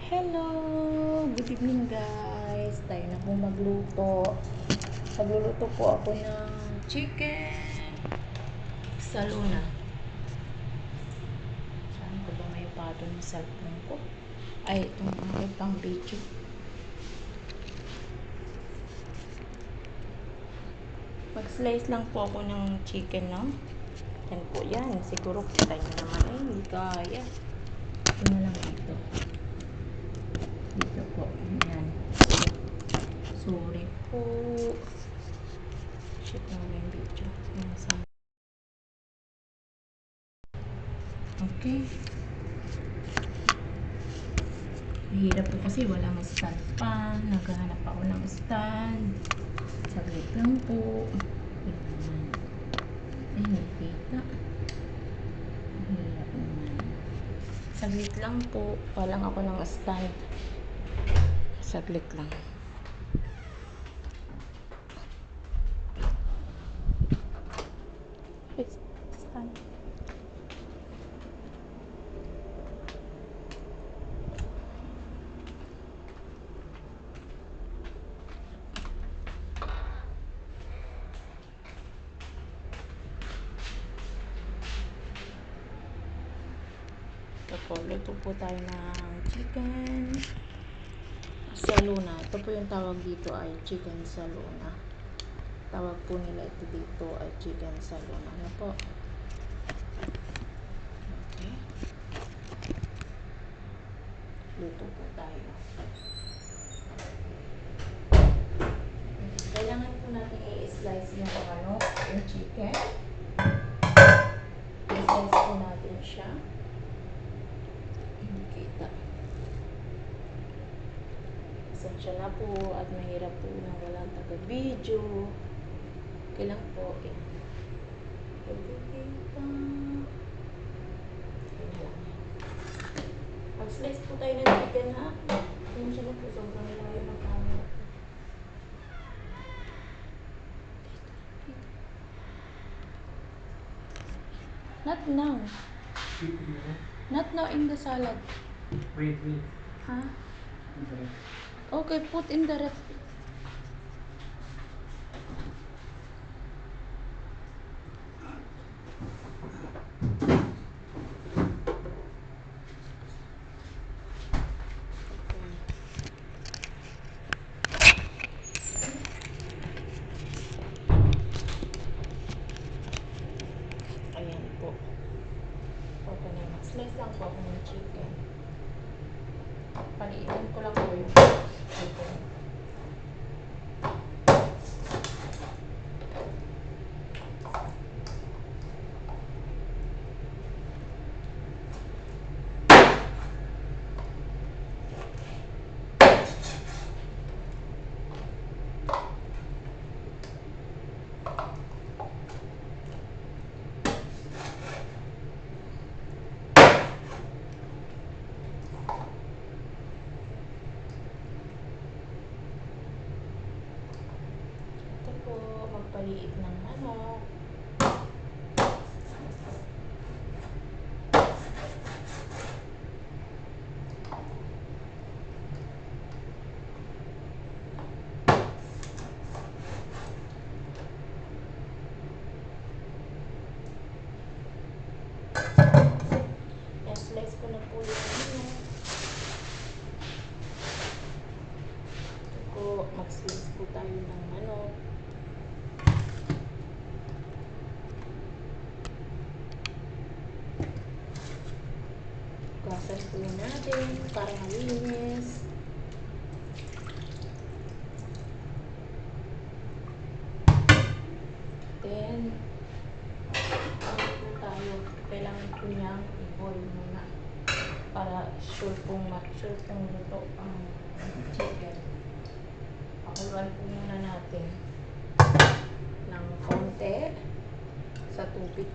Hello! Good evening guys! Tayo na po magluto. Magluluto po ako ng chicken sa Luna. Saan ko ba may pato ng cellphone ko? Ay, itong pang video. Mag-slice lang po ako ng chicken, no? Yan po yan. Siguro kita nyo naman eh. Hindi kaya. Ito na lang dito. Dito po. Yan. Sorry po. Shit na yung video. Okay. Mahirap po kasi walang stand pa. Naghahanap ako ng stand. Saglit lang po. Ay, nakita. Mahirap naman. Saglit lang po. Walang ako ng stand. Saglit lang. Stand. Luto po tayo ng chicken sa Luna. Ito po yung tawag dito ay chicken sa Luna. Tawag po nila ito dito ay chicken sa Luna. Ano po? Okay. Luto po tayo. Kailangan po natin i-slice yung yung chicken. I-slice po natin siya. Kita. Pasensya na po at mahirap po na walang taga-video. Okay lang po. Kita. Mag-slice po tayo ng chicken ha. Pasensya na po. Sobrang layo ng camera. Not now. Not now in the salad. Wait. Huh? Okay. Okay, put in the ref. Ayan po. Okay na. Slice lang po ako ng chicken. Paliitin ko lang po yung chicken. Magpaliit ng manok. Slice ko na po yung mag-slice po tayo ng manok. Gasan po natin para malinis. Then, ano po tayo? Kailangan po niyang i-boil muna para sure pong luto ang chicken. Pakuluan po muna natin ng konti sa tubig.